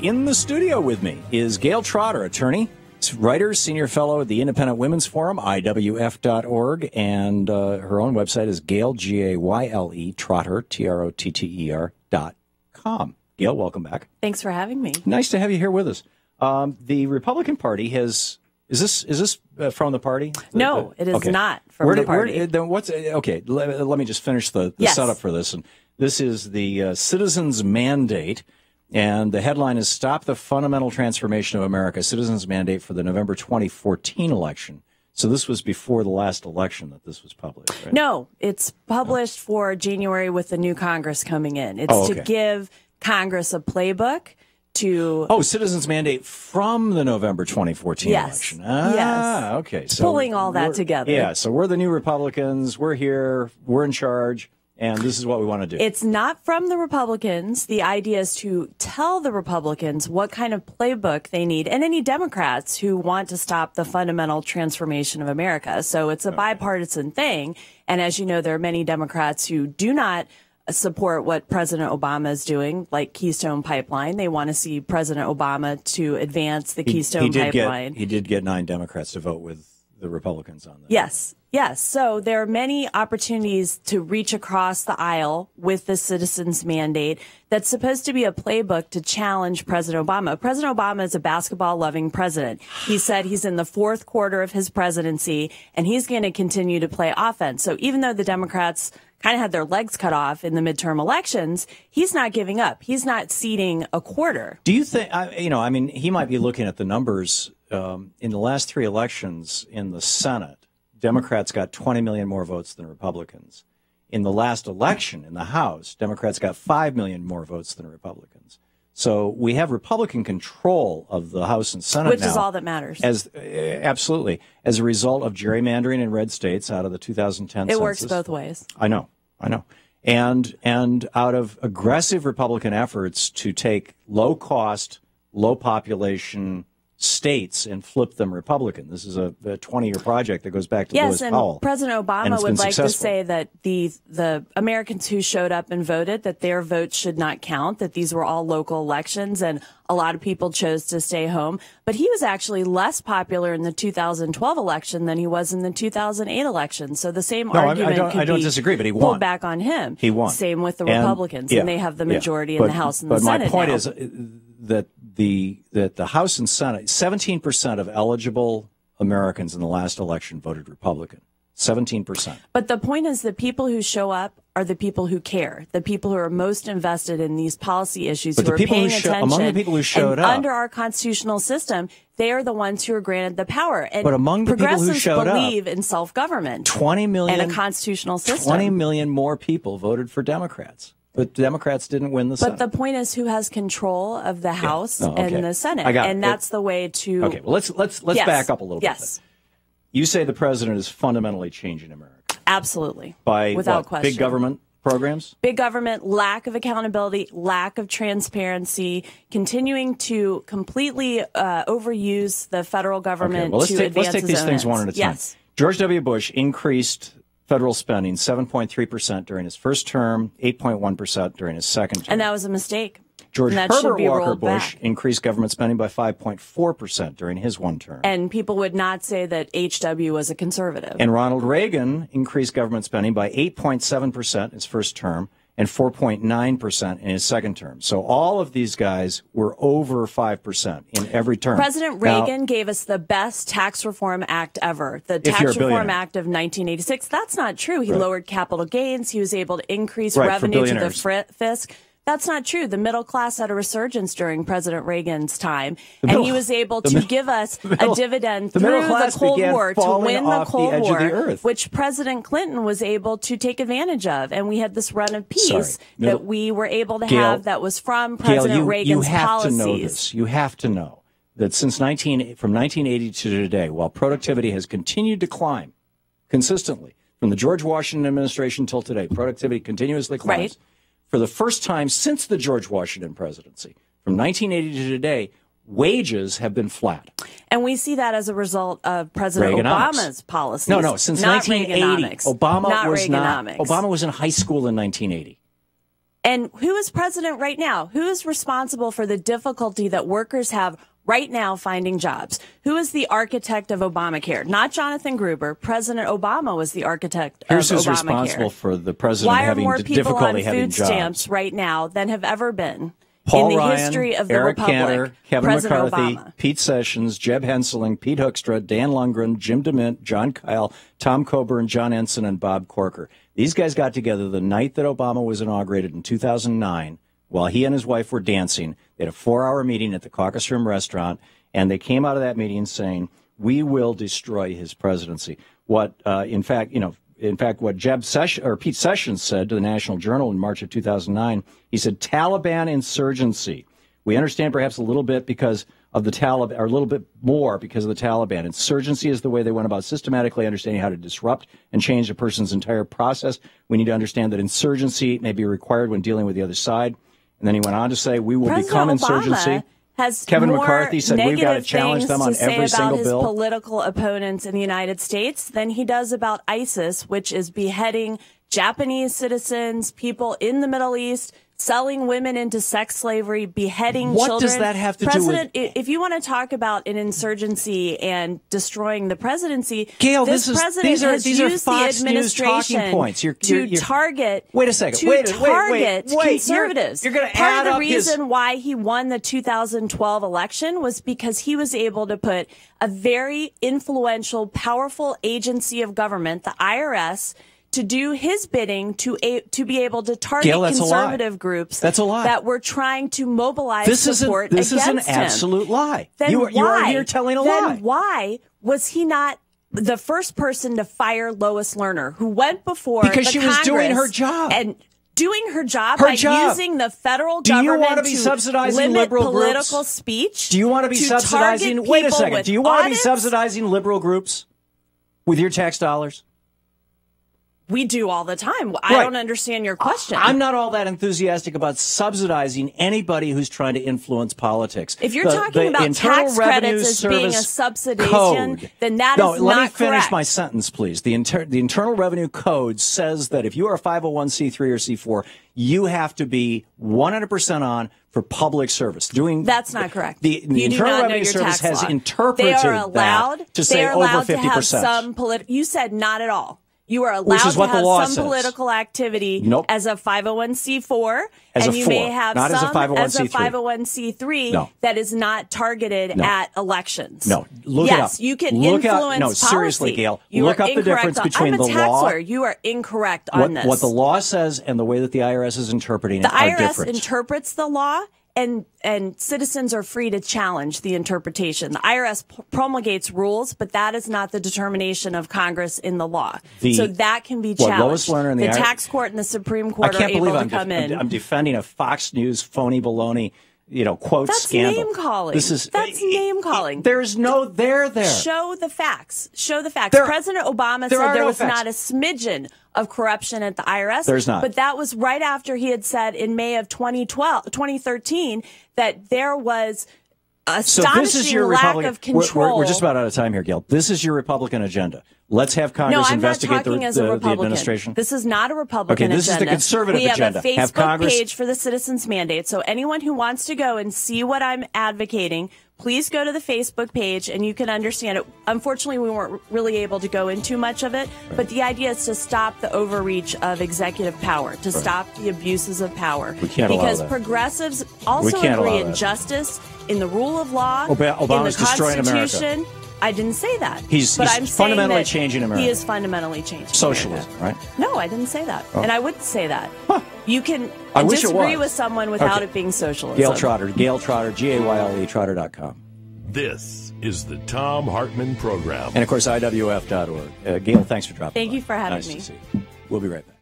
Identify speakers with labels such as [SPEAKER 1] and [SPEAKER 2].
[SPEAKER 1] In the studio with me is Gayle Trotter, attorney, writer, senior fellow at the Independent Women's Forum, IWF.org, and her own website is Gayle, Gayle, Trotter, TROTTER.com. Gayle, welcome back.
[SPEAKER 2] Thanks for having me.
[SPEAKER 1] Nice to have you here with us. The Republican Party has... Is this from the party?
[SPEAKER 2] No, it is not from the party.
[SPEAKER 1] Okay, let me just finish the setup for this. And this is the Citizens Mandate, and the headline is Stop the Fundamental Transformation of America, Citizens Mandate for the November 2014 election. So this was before the last election that this was published, right?
[SPEAKER 2] No, it's published for January with the new Congress coming in. It's to give Congress a playbook to...
[SPEAKER 1] Oh, Citizens Mandate from the November 2014 election.
[SPEAKER 2] Yes.
[SPEAKER 1] Okay. So
[SPEAKER 2] pulling all that together.
[SPEAKER 1] Yeah, so we're the new Republicans. We're here. We're in charge. And this is what we want to do.
[SPEAKER 2] It's not from the Republicans. The idea is to tell the Republicans what kind of playbook they need, and any Democrats who want to stop the fundamental transformation of America. So it's a bipartisan thing. And as you know, there are many Democrats who do not support what President Obama is doing, like Keystone Pipeline. They want to see President Obama to advance the Keystone Pipeline.
[SPEAKER 1] He did get 9 Democrats to vote with the Republicans on that.
[SPEAKER 2] Yes. Yes. So there are many opportunities to reach across the aisle with the Citizens Mandate that's supposed to be a playbook to challenge President Obama. President Obama is a basketball-loving president. He said he's in the 4th quarter of his presidency, and he's going to continue to play offense. So even though the Democrats kind of had their legs cut off in the midterm elections, he's not giving up. He's not ceding a quarter.
[SPEAKER 1] Do you think, I mean, he might be looking at the numbers in the last 3 elections in the Senate. Democrats got 20 million more votes than Republicans. In the last election in the House, Democrats got 5 million more votes than Republicans. So we have Republican control of the House and Senate
[SPEAKER 2] Which
[SPEAKER 1] now,
[SPEAKER 2] is all that matters.
[SPEAKER 1] Absolutely. As a result of gerrymandering in red states out of the 2010 census.
[SPEAKER 2] It works both ways.
[SPEAKER 1] I know. And out of aggressive Republican efforts to take low-cost, low-population states and flip them Republican. This is a 20-year project that goes back to Lewis Powell.
[SPEAKER 2] Yes, and President Obama would like to say that the Americans who showed up and voted, that their votes should not count, that these were all local elections, and a lot of people chose to stay home. But he was actually less popular in the 2012 election than he was in the 2008 election. So the same argument
[SPEAKER 1] I don't disagree, but he won.
[SPEAKER 2] Pulled back on him.
[SPEAKER 1] He won.
[SPEAKER 2] Same with the Republicans, and they have the majority in the House and the Senate.
[SPEAKER 1] But my point is that the House and Senate, 17% of eligible Americans in the last election voted Republican. 17%.
[SPEAKER 2] But the point is that people who show up are the people who care, the people who are most invested in these policy issues, who are paying attention.
[SPEAKER 1] Among the people who showed up,
[SPEAKER 2] under our constitutional system, they are the ones who are granted the power. And
[SPEAKER 1] but among the people who showed up,
[SPEAKER 2] believe in self-government,
[SPEAKER 1] 20 million,
[SPEAKER 2] and a constitutional system.
[SPEAKER 1] 20 million more people voted for Democrats. But Democrats didn't win the Senate.
[SPEAKER 2] But the point is, who has control of the House and the Senate, and that's the way to.
[SPEAKER 1] Okay, well let's back up a little bit.
[SPEAKER 2] Yes.
[SPEAKER 1] You say the president is fundamentally changing America.
[SPEAKER 2] Absolutely.
[SPEAKER 1] Without
[SPEAKER 2] question.
[SPEAKER 1] Big government programs?
[SPEAKER 2] Big government, lack of accountability, lack of transparency, continuing to completely overuse the federal government to advance
[SPEAKER 1] let's take these things one at a time.
[SPEAKER 2] Yes.
[SPEAKER 1] George W. Bush increased federal spending 7.3% during his first term, 8.1% during his second term.
[SPEAKER 2] And that was a mistake.
[SPEAKER 1] George Herbert Walker Bush increased government spending by 5.4% during his one term.
[SPEAKER 2] And people would not say that HW was a conservative.
[SPEAKER 1] And Ronald Reagan increased government spending by 8.7% in his first term and 4.9% in his second term. So all of these guys were over 5% in every term.
[SPEAKER 2] President Reagan gave us the best tax reform act ever, the Tax Reform Act of 1986. That's not true. He lowered capital gains. He was able to increase revenue to the fisc. That's not true. The middle class had a resurgence during President Reagan's time, and he was able to give us a dividend through the Cold War to win the Cold War, which President Clinton was able to take advantage of. And we had this run of peace that we were able to have that was from President Reagan's policies.
[SPEAKER 1] You have to know this. You have to know that from 1980 to today, while productivity has continued to climb consistently, from the George Washington administration till today, productivity continuously climbs.
[SPEAKER 2] Right.
[SPEAKER 1] For the first time since the George Washington presidency, from 1980 to today, wages have been flat.
[SPEAKER 2] And we see that as a result of President Obama's policies.
[SPEAKER 1] No, since 1980, Obama was
[SPEAKER 2] Reaganomics.
[SPEAKER 1] Obama was in high school in 1980.
[SPEAKER 2] And who is president right now? Who is responsible for the difficulty that workers have right now finding jobs? Who is the architect of Obamacare? Not Jonathan Gruber. President Obama was the architect of Obamacare.
[SPEAKER 1] Here's who's responsible for the president having difficulty having jobs. Why are more people on food stamps
[SPEAKER 2] right now than have ever been
[SPEAKER 1] Paul
[SPEAKER 2] in the
[SPEAKER 1] Ryan,
[SPEAKER 2] history of the
[SPEAKER 1] Eric
[SPEAKER 2] Republic?
[SPEAKER 1] Cantor, Kevin
[SPEAKER 2] President
[SPEAKER 1] McCarthy,
[SPEAKER 2] Obama.
[SPEAKER 1] Pete Sessions, Jeb Henseling, Pete Hoekstra, Dan Lundgren, Jim DeMint, John Kyle, Tom Coburn, John Ensign, and Bob Corker. These guys got together the night that Obama was inaugurated in 2009 while he and his wife were dancing. They had a 4-hour meeting at the Caucus Room restaurant, and they came out of that meeting saying, we will destroy his presidency. What, in fact, what Pete Sessions said to the National Journal in March of 2009, he said, Taliban insurgency. We understand perhaps a little bit because of the Taliban, or a little bit more because of the Taliban. Insurgency is the way they went about systematically understanding how to disrupt and change a person's entire process. We need to understand that insurgency may be required when dealing with the other side. And then he went on to say, we will become insurgency.
[SPEAKER 2] Has
[SPEAKER 1] Kevin McCarthy said we've got to challenge them on every single bill.
[SPEAKER 2] Things to say about his political opponents in the United States than he does about ISIS, which is beheading Japanese citizens, people in the Middle East, selling women into sex slavery, beheading children.
[SPEAKER 1] What does that have to do with...
[SPEAKER 2] If you want to talk about an insurgency and destroying the presidency,
[SPEAKER 1] Gayle,
[SPEAKER 2] these are Fox News talking points. To target...
[SPEAKER 1] Wait a second.
[SPEAKER 2] Wait. Conservatives.
[SPEAKER 1] You're going to
[SPEAKER 2] Part of the reason why he won the 2012 election was because he was able to put a very influential, powerful agency of government, the IRS, to do his bidding to be able to target conservative groups that were trying to mobilize support against him.
[SPEAKER 1] This is an absolute lie. You are here telling a lie.
[SPEAKER 2] Then why was he not the first person to fire Lois Lerner, who went before
[SPEAKER 1] because she was doing her job
[SPEAKER 2] and doing her job by using the federal government to limit political speech?
[SPEAKER 1] Do you want to be subsidizing? Wait a second. Do you want to be subsidizing liberal groups with your tax dollars?
[SPEAKER 2] We do all the time. I don't understand your question.
[SPEAKER 1] I'm not all that enthusiastic about subsidizing anybody who's trying to influence politics.
[SPEAKER 2] If you're talking about tax credits as being a subsidization, then that is not correct.
[SPEAKER 1] Let me finish my sentence, please. The Internal Revenue Code says that if you are a 501c3 or C4, you have to be 100% on for public service.
[SPEAKER 2] That's not correct.
[SPEAKER 1] The Internal Revenue Service has interpreted that to say over 50%.
[SPEAKER 2] You said not at all. You are allowed to have some political activity as a 501c4, and you may have some as a 501c3 that is not targeted at elections.
[SPEAKER 1] No, look it up.
[SPEAKER 2] Yes, you can influence policy.
[SPEAKER 1] No, seriously, Gayle, look up the difference between the law.
[SPEAKER 2] I'm a tax lawyer. You are incorrect on this.
[SPEAKER 1] What the law says and the way that the IRS is interpreting it are different.
[SPEAKER 2] The IRS interprets the law, and citizens are free to challenge the interpretation. The IRS promulgates rules, but that is not the determination of Congress in the law. So that can be challenged.
[SPEAKER 1] The
[SPEAKER 2] tax court and the Supreme Court are able to come in.
[SPEAKER 1] I'm defending a Fox News phony baloney, quote scandal.
[SPEAKER 2] Name calling. That's name calling.
[SPEAKER 1] There's no there.
[SPEAKER 2] Show the facts. President Obama said there was not a smidgen of corruption at the IRS.
[SPEAKER 1] There's not.
[SPEAKER 2] But that was right after he had said in May of 2013 that there was astonishing lack of control.
[SPEAKER 1] We're just about out of time here, Gayle. This is your Republican agenda. Let's have Congress investigate the administration.
[SPEAKER 2] This is not a Republican agenda.
[SPEAKER 1] This is the conservative agenda.
[SPEAKER 2] We have a Facebook page for the Citizens Mandate. So anyone who wants to go and see what I'm advocating, please go to the Facebook page and you can understand it. Unfortunately, we weren't really able to go into much of it, but the idea is to stop the overreach of executive power, to stop the abuses of power. Because progressives also agree in justice, in the rule of law, in the Constitution. I didn't say that.
[SPEAKER 1] He's fundamentally changing America.
[SPEAKER 2] He is fundamentally changing
[SPEAKER 1] socialism, right?
[SPEAKER 2] No, I didn't say that. And I wouldn't say that.
[SPEAKER 1] Huh.
[SPEAKER 2] You can disagree with someone without it being socialism.
[SPEAKER 1] Gayle Trotter, Gayle, Trotter.com.
[SPEAKER 3] This is the Thom Hartmann Program.
[SPEAKER 1] And, of course, IWF.org. Gayle, thanks for dropping by.
[SPEAKER 2] Thank you for having me.
[SPEAKER 1] Nice to see you. We'll be right back.